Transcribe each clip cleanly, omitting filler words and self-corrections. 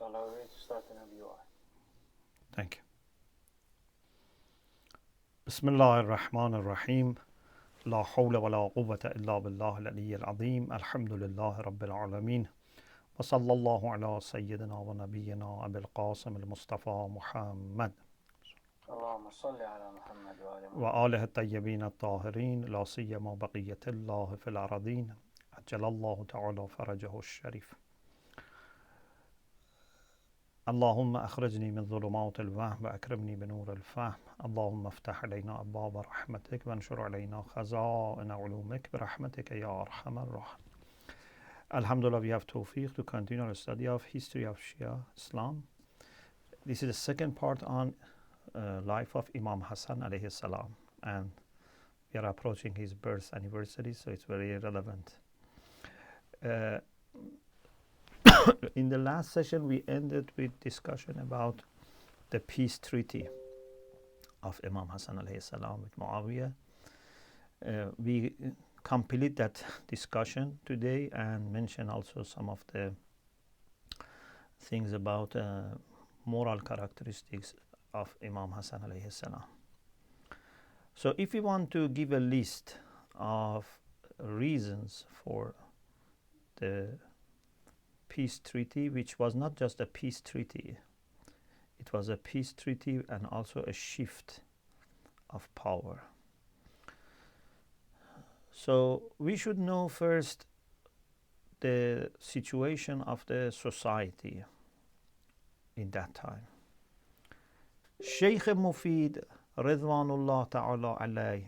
Inshallah, we're ready to start whenever you are. Thank you. Bismillah ar-Rahman ar-Rahim. La hawla wa la quwwata illa billah al-aliy al-azim. Alhamdulillah rabbil alameen. Wa sallallahu ala sayyidina wa nabiyyina Abil Qasim al-Mustafa Muhammad. اللهم صل على محمد وآل محمد. وآله الطيبين الطاهرين لا سيما بقية الله في الأراضين عجل الله تعالى فرجه الشريف. اللهم أخرجني من ظلمات الوهم وأكرمني بنور الفهم. اللهم افتح علينا أبواب رحمتك وانشر علينا خزائن علومك برحمتك يا أرحم الراحمين. Alhamdulillah, we have tawfiq to continue our study of history of Shia Islam. This is the second part on life of Imam Hasan alayhi salam, and we are approaching his birth anniversary, so it's very relevant. In the last session, we ended with discussion about the peace treaty of Imam Hasan alayhi salam with Muawiyah. We complete that discussion today and mention also some of the things about moral characteristics of Imam Hasan alayhi salam. So if we want to give a list of reasons for the peace treaty, which was not just a peace treaty, it was a peace treaty and also a shift of power. So we should know first the situation of the society in that time. Shaykh Mufid Ridwanullah Ta'ala alayh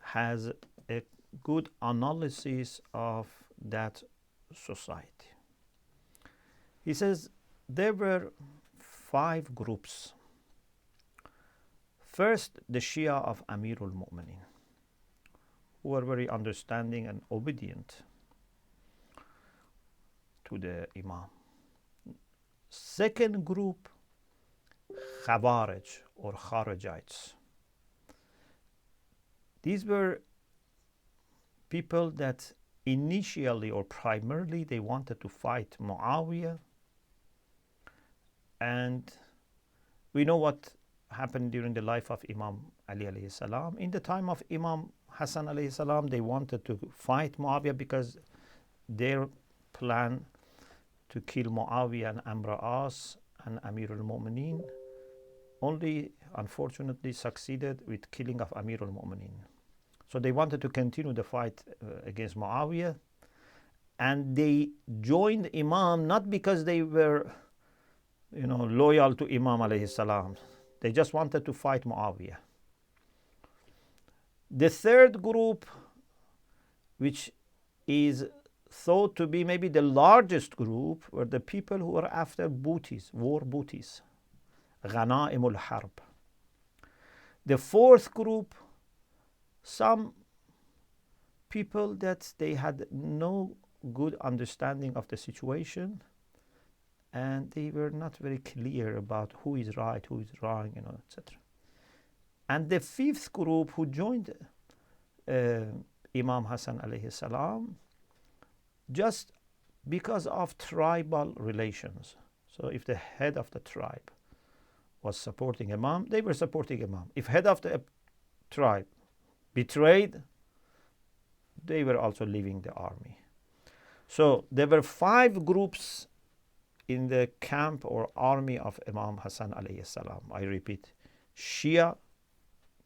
has a good analysis of that society. He says there were 5 groups. First, the Shia of Amirul Mu'minin, who were very understanding and obedient to the Imam. Second group, Khawarij or Kharijites. These were people that initially or primarily they wanted to fight Muawiyah, and we know what happened during the life of Imam Ali alayhi salam. In the time of Imam Hasan alayhi salam, they wanted to fight Muawiyah because their plan to kill Muawiyah and Amr As and Amirul Mu'mineen only unfortunately succeeded with killing of Amirul Mu'mineen. So they wanted to continue the fight against Muawiyah, and they joined Imam not because they were loyal to Imam alayhi salam. They just wanted to fight Muawiyah. The third group, which is thought to be maybe the largest group, were the people who were after booties, war booties, Ghanaimul Harb. The fourth group, some people that they had no good understanding of the situation, and they were not very clear about who is right, who is wrong, etc. And the fifth group who joined Imam Hasan alayhi salam just because of tribal relations. So if the head of the tribe was supporting Imam, they were supporting Imam. If head of the tribe betrayed, they were also leaving the army. So there were 5 groups in the camp or army of Imam Hasan alayhi salam. I repeat, Shia,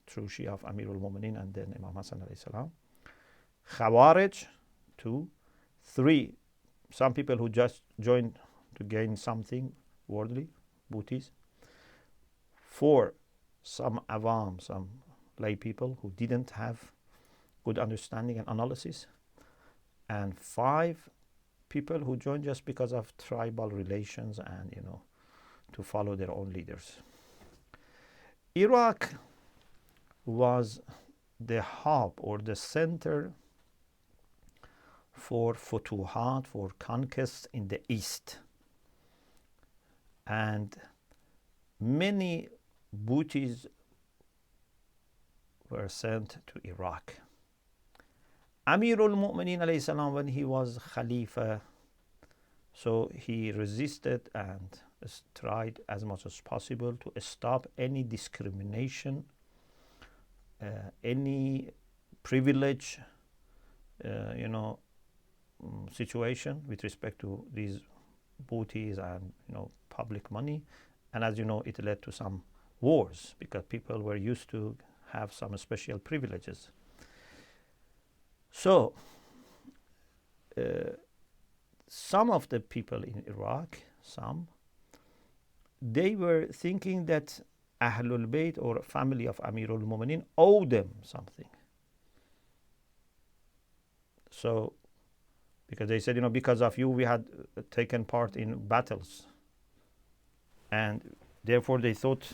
true Shia of Amirul Mu'mineen and then Imam Hasan alayhi salam. Khawarij, 2. 3, some people who just joined to gain something worldly, booties. 4, some awam, some lay people who didn't have good understanding and analysis. And 5, people who joined just because of tribal relations and, to follow their own leaders. Iraq was the hub or the center for futuhat, for conquests in the east. And many booties were sent to Iraq. Amirul Mu'mineen alayhi salam, when he was Khalifa, So he resisted and tried as much as possible to stop any discrimination, any privilege, situation with respect to these booties and public money. And as you know, it led to some wars because people were used to have some special privileges. So some of the people in Iraq, they were thinking that Ahlul Bayt or family of Amirul Mu'minin owe them something. So, because they said, because of you we had taken part in battles. And therefore they thought,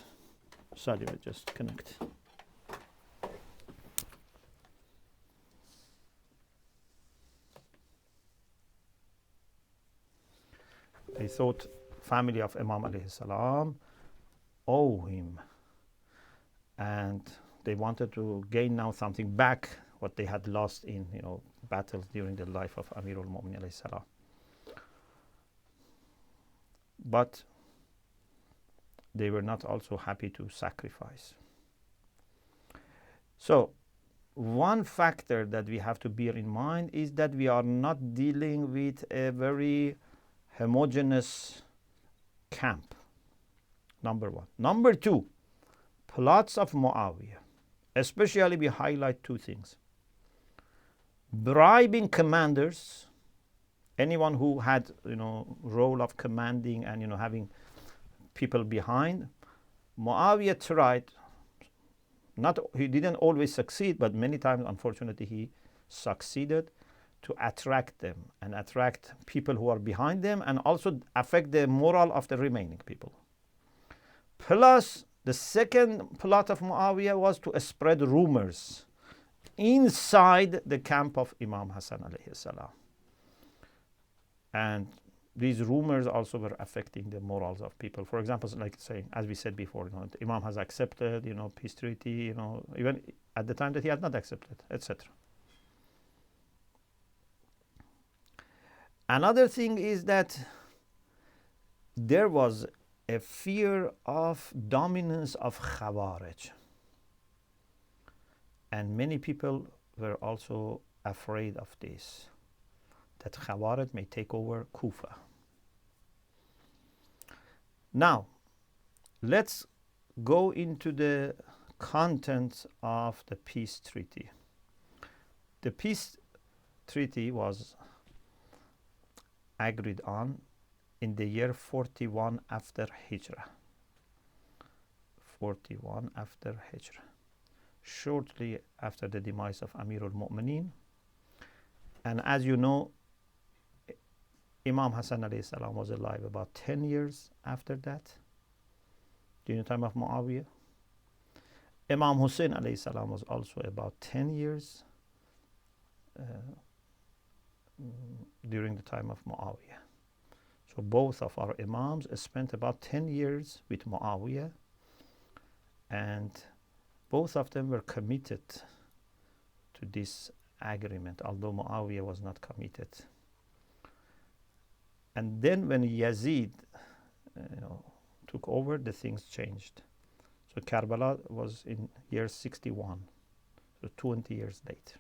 sorry, I just connect. They thought family of Imam alayhi salam owe him. And they wanted to gain now something back, what they had lost in, battles during the life of Amirul Mu'minin alayhi salam. But they were not also happy to sacrifice. So one factor that we have to bear in mind is that we are not dealing with a very homogeneous camp, number one. Number two, plots of Muawiyah. Especially we highlight two things. Bribing commanders, anyone who had, role of commanding and, having people behind. Muawiyah tried, he didn't always succeed, but many times, unfortunately, he succeeded to attract them and attract people who are behind them and also affect the morale of the remaining people. Plus, the second plot of Muawiyah was to spread rumors inside the camp of Imam Hasan alayhi salam. And these rumors also were affecting the morals of people. For example, like saying, as we said before, Imam has accepted, peace treaty, even at the time that he had not accepted, etc. Another thing is that there was a fear of dominance of Khawarij. And many people were also afraid of this, that Khawarij may take over Kufa. Now, let's go into the contents of the peace treaty. The peace treaty was agreed on in the year 41 after Hijrah. 41 after Hijrah. Shortly after the demise of Amirul Mu'minin. And as you know, Imam Hasan alayhi salam was alive about 10 years after that, during the time of Muawiyah. Imam Hussein alayhi salam was also about 10 years during the time of Muawiyah. So both of our Imams spent about 10 years with Muawiyah, and both of them were committed to this agreement, although Muawiyah was not committed. And then when Yazid took over, the things changed. So Karbala was in year 61, so 20 years later.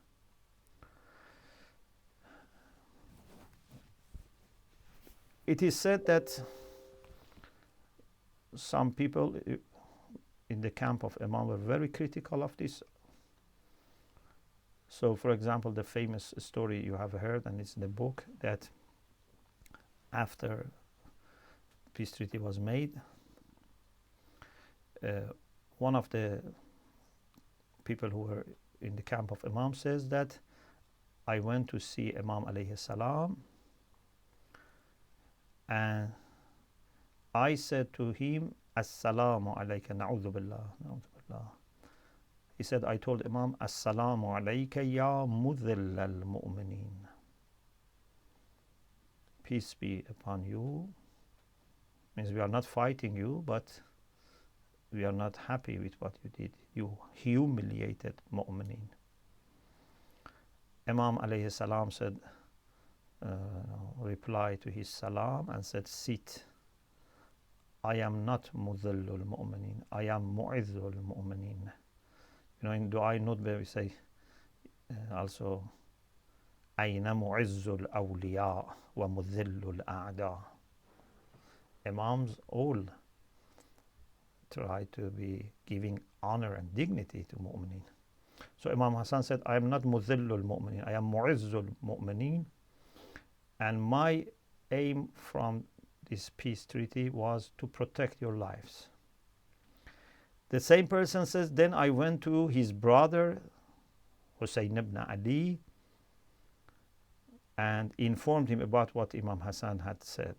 It is said that some people in the camp of Imam were very critical of this. So, for example, the famous story you have heard, and it's in the book, that after peace treaty was made, one of the people who were in the camp of Imam says that I went to see Imam alayhi salam, and I said to him, Assalamu alayka, na'udhu billah, na'udhu billah. He said, I told Imam, Assalamu alayka ya mudhill al-mu'mineen. Peace be upon you. Means we are not fighting you, but we are not happy with what you did. You humiliated mu'mineen. Imam alayhi salam said, replied to his salam and said, sit. I am not mudhillul mu'minin. I am mu'izzul mu'minin. You know, in Dua Nudba we say also, Aina mu'izzul awliya wa mudhillul a'da. Imams all try to be giving honor and dignity to mu'minin. So Imam Hasan said, I am not mudhillul mu'minin. I am mu'izzul mu'minin. And my aim from this peace treaty was to protect your lives. The same person says, then I went to his brother, Hussein ibn Ali, and informed him about what Imam Hasan had said.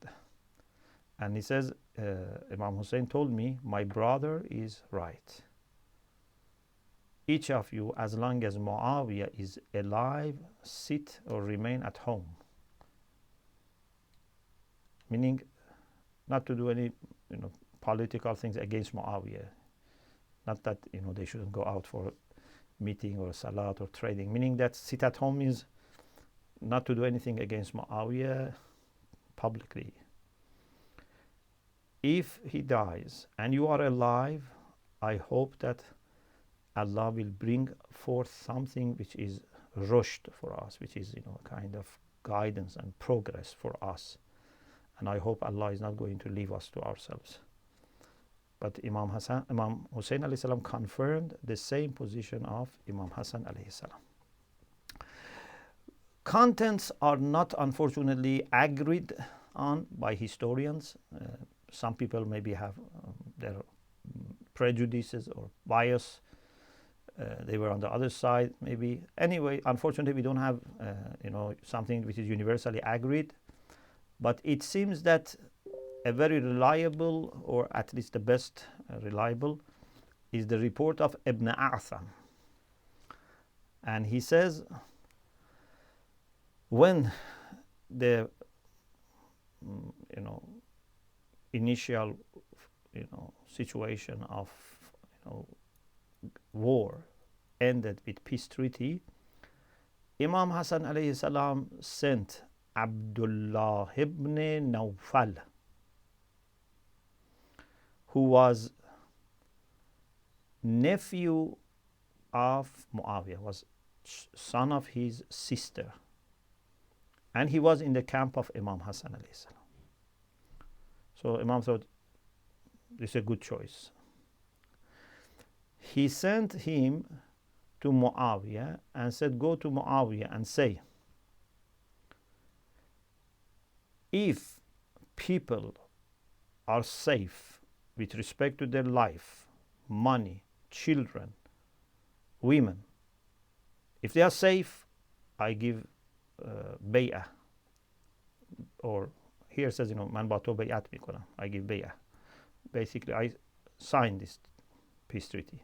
And he says, Imam Hussein told me, my brother is right. Each of you, as long as Muawiyah is alive, sit or remain at home. Meaning, not to do any, political things against Muawiyah. Not that, they shouldn't go out for meeting or salat or trading. Meaning that sit at home means not to do anything against Muawiyah publicly. If he dies and you are alive, I hope that Allah will bring forth something which is rushd for us, which is, a kind of guidance and progress for us. And I hope Allah is not going to leave us to ourselves. But Imam Hussein alayhi salam confirmed the same position of Imam Hasan alayhi salam. Contents are not unfortunately agreed on by historians. Some people maybe have their prejudices or bias. They were on the other side maybe. Anyway, unfortunately we don't have something which is universally agreed. But it seems that a very reliable, or at least the best reliable, is the report of Ibn A'tham. And he says, when the initial situation of war ended with peace treaty, Imam Hasan alayhi salam sent Abdullah ibn Nawfal, who was nephew of Muawiyah, was son of his sister, and he was in the camp of Imam Hasan alayhi salam. So Imam thought this is a good choice. He sent him to Muawiyah and said, go to Muawiyah and say, if people are safe with respect to their life, money, children, women, if they are safe, I give bay'ah. Or here it says, man bato bay'at mikonam, I give bay'ah. Basically, I sign this peace treaty.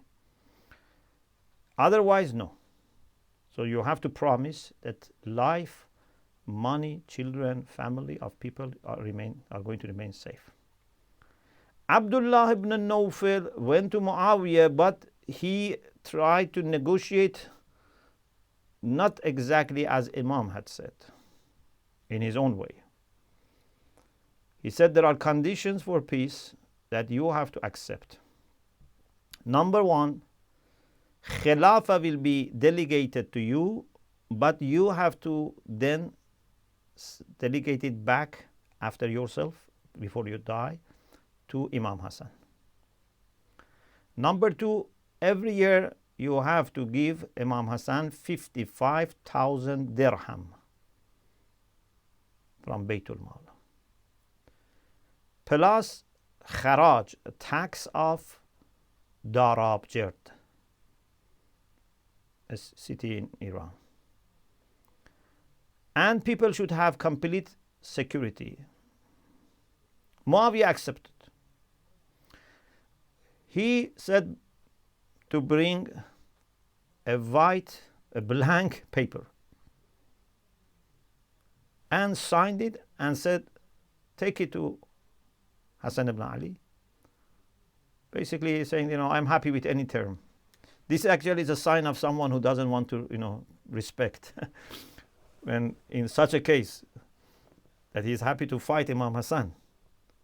Otherwise, no. So you have to promise that life, money, children, family of people are going to remain safe. Abdullah ibn Nawfal went to Muawiyah, but he tried to negotiate not exactly as Imam had said, in his own way. He said there are conditions for peace that you have to accept. Number one, Khilafah will be delegated to you, but you have to then delegate it back after yourself, before you die, to Imam Hasan. Number two, every year you have to give Imam Hasan 55,000 dirham from Baytul Mal. Plus kharaj, tax of Darabjerd, a city in Iran. And people should have complete security. Muawiyah accepted. He said to bring a blank paper, and signed it and said, take it to Hasan ibn Ali. Basically saying, I'm happy with any term. This actually is a sign of someone who doesn't want to, respect. When in such a case, that he's happy to fight Imam Hasan.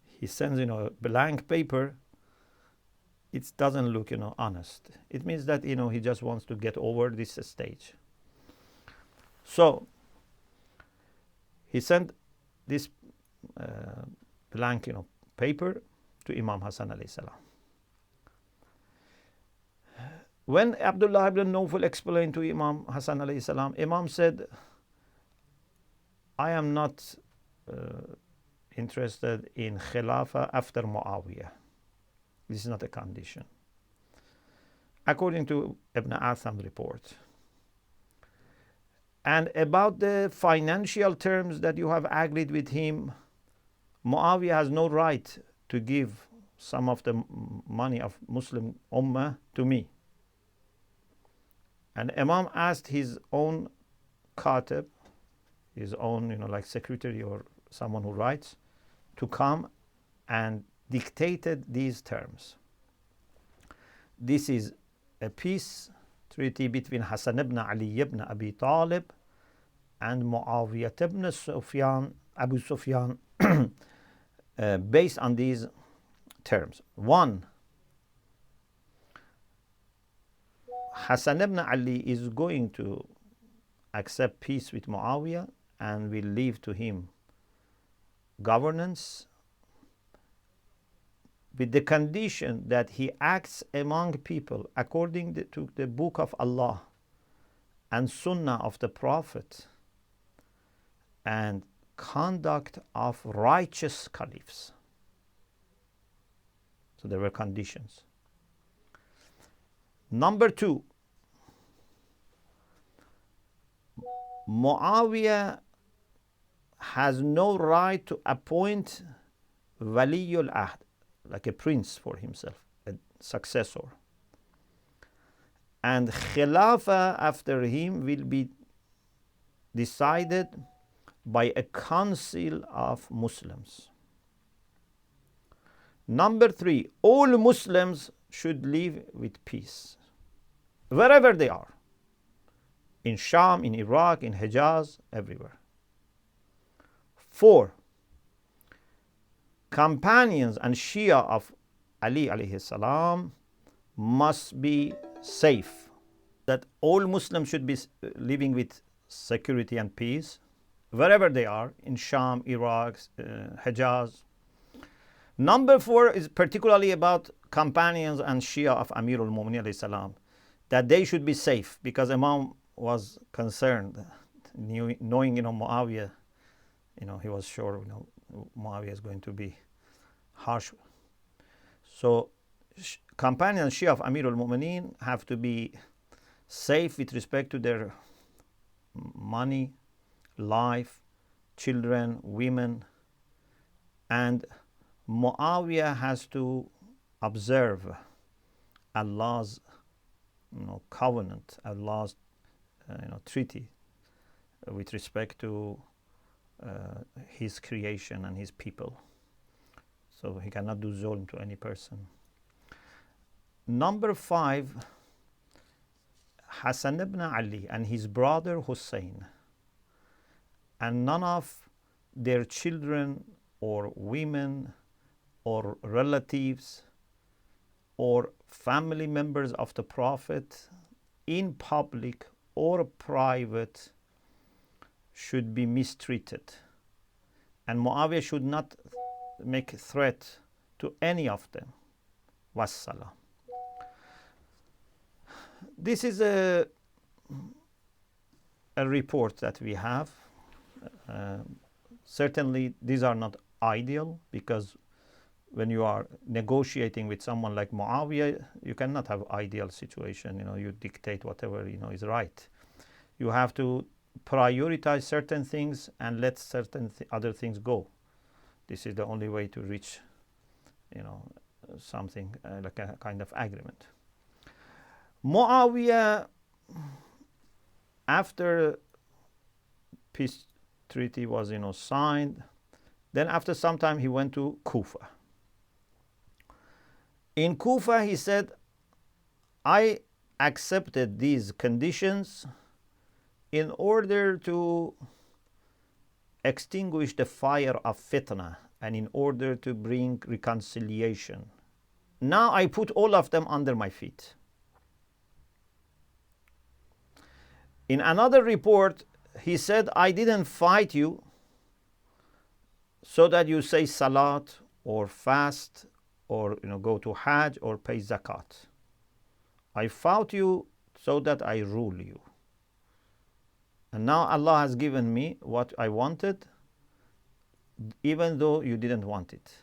He sends, a blank paper. It doesn't look, honest. It means that, he just wants to get over this stage. So he sent this blank, paper to Imam Hasan alayhi salam. When Abdullah ibn Nawfal explained to Imam Hasan alayhi salam, Imam said, I am not interested in Khilafah after Muawiyah. This is not a condition. According to Ibn Atham's report. And about the financial terms that you have agreed with him, Muawiyah has no right to give some of the money of Muslim Ummah to me. And Imam asked his own katib, his own, like secretary or someone who writes, to come and dictated these terms. This is a peace treaty between Hassan ibn Ali ibn Abi Talib and Muawiyah ibn Abu Sufyan, based on these terms. One, Hassan ibn Ali is going to accept peace with Muawiyah and will leave to him governance, with the condition that he acts among people according to the book of Allah and Sunnah of the Prophet and conduct of righteous caliphs. So there were conditions. Number two, Muawiyah has no right to appoint Waliyul Ahd, like a prince for himself, a successor. And Khilafah after him will be decided by a council of Muslims. Number three, all Muslims should live with peace, wherever they are. In Sham, in Iraq, in Hijaz, everywhere. Four, companions and Shia of Ali alayhi salam must be safe. That all Muslims should be living with security and peace, wherever they are, in Sham, Iraq, Hijaz. Number four is particularly about companions and Shia of Amir al-Mu'minin alayhi salam, that they should be safe, because Imam was concerned, knowing, Muawiyah, he was sure, Muawiyah is going to be harsh. So companions Shia of Amir al-Mu'minin have to be safe with respect to their money, life, children, women, and Muawiyah has to observe Allah's covenant, Allah's treaty with respect to his creation and his people. So he cannot do zulm to any person. Number five, Hassan ibn Ali and his brother Hussein, and none of their children or women or relatives or family members of the Prophet in public or private should be mistreated. And Muawiyah should not make a threat to any of them. Wassalam. This is a report that we have. Certainly these are not ideal, because when you are negotiating with someone like Muawiyah, you cannot have ideal situation. You dictate whatever is right. You have to prioritize certain things and let certain other things go. This is the only way to reach, something like a kind of agreement. Muawiyah, after peace treaty was, signed, then after some time he went to Kufa. In Kufa, he said, I accepted these conditions in order to extinguish the fire of fitna and in order to bring reconciliation. Now I put all of them under my feet. In another report, he said, I didn't fight you so that you say salat or fast or go to Hajj or pay zakat. I fought you so that I rule you. And now Allah has given me what I wanted, even though you didn't want it.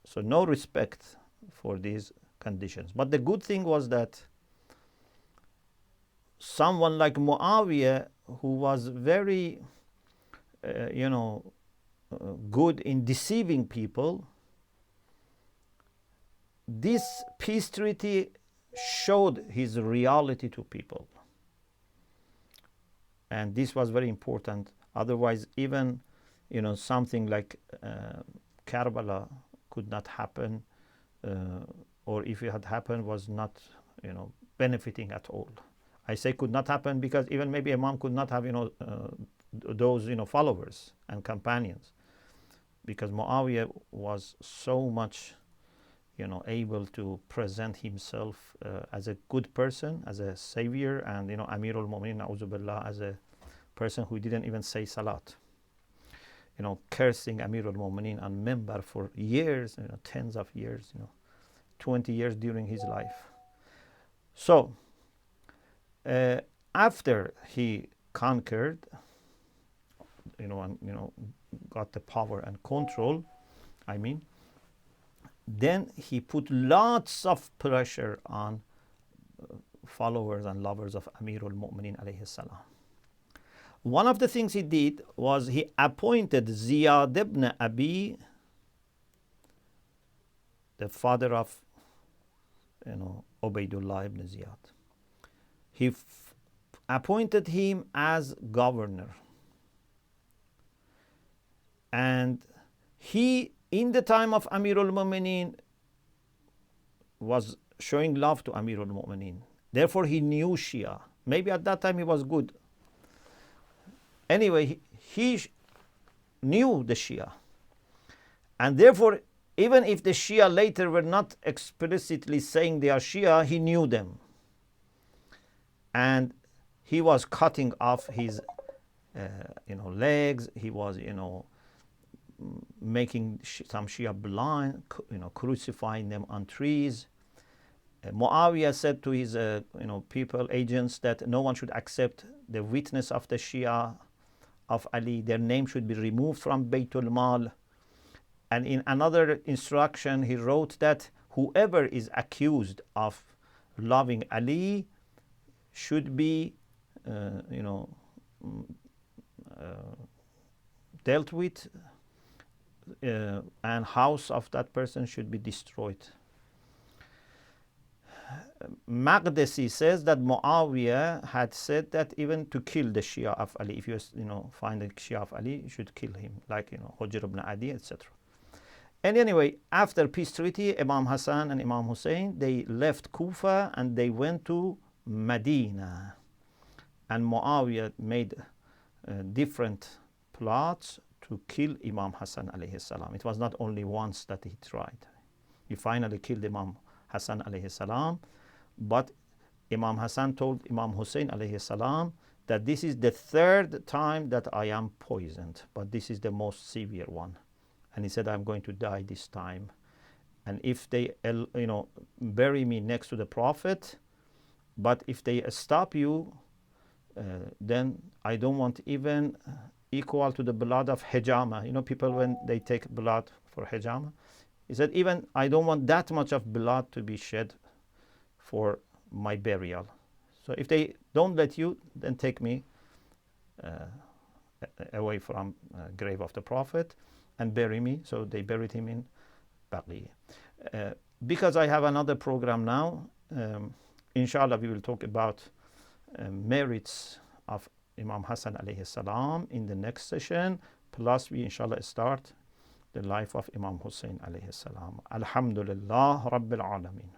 So no respect for these conditions. But the good thing was that someone like Muawiyah, who was very, good in deceiving people, this peace treaty showed his reality to people. And this was very important. Otherwise, even, something like Karbala could not happen, or if it had happened, was not, benefiting at all. I say could not happen because even maybe Imam could not have, those, followers and companions, because Muawiyah was so much, able to present himself as a good person, as a savior, and, Amirul Mu'minin, Na'udhu Billah, as a person who didn't even say salat. Cursing Amirul Mu'minin on member for years, tens of years, 20 years during his life. So, after he conquered, and, got the power and control, then he put lots of pressure on followers and lovers of Amirul Mu'minin alayhi salam. One of the things he did was he appointed Ziyad ibn Abi, the father of, Ubaydullah ibn Ziyad. He appointed him as governor. And he, in the time of Amirul Mu'minin, was showing love to Amirul Mu'minin. Therefore, he knew Shia. Maybe at that time he was good. Anyway, he knew the Shia. And therefore, even if the Shia later were not explicitly saying they are Shia, he knew them. And he was cutting off his, legs. He was, making some Shia blind, crucifying them on trees. Muawiyah said to his, people, agents, that no one should accept the witness of the Shia of Ali. Their name should be removed from Baytul Mal. And in another instruction, he wrote that whoever is accused of loving Ali should be, dealt with, and house of that person should be destroyed. Maqdisi says that Muawiyah had said that even to kill the Shia of Ali, if you find a Shia of Ali, you should kill him, like Hujr ibn Adi, etc. And anyway, after peace treaty, Imam Hasan and Imam Hussein, they left Kufa and they went to Medina. And Muawiyah made different plots to kill Imam Hasan alayhi salam. It was not only once that he tried. He finally killed Imam Hasan alayhi salam, but Imam Hasan told Imam Hussein alayhi salam that this is the third time that I am poisoned, but this is the most severe one. And he said, I'm going to die this time. And if they, bury me next to the Prophet, but if they stop you, then I don't want even equal to the blood of hijama. People when they take blood for hijama. He said, even I don't want that much of blood to be shed for my burial. So if they don't let you, then take me away from grave of the Prophet and bury me. So they buried him in Baqi. Because I have another program now, inshallah we will talk about merits of Imam Hasan alayhi salam in the next session. Plus we inshallah start the life of Imam Hussein alayhi salam. Alhamdulillah Rabbil Alameen.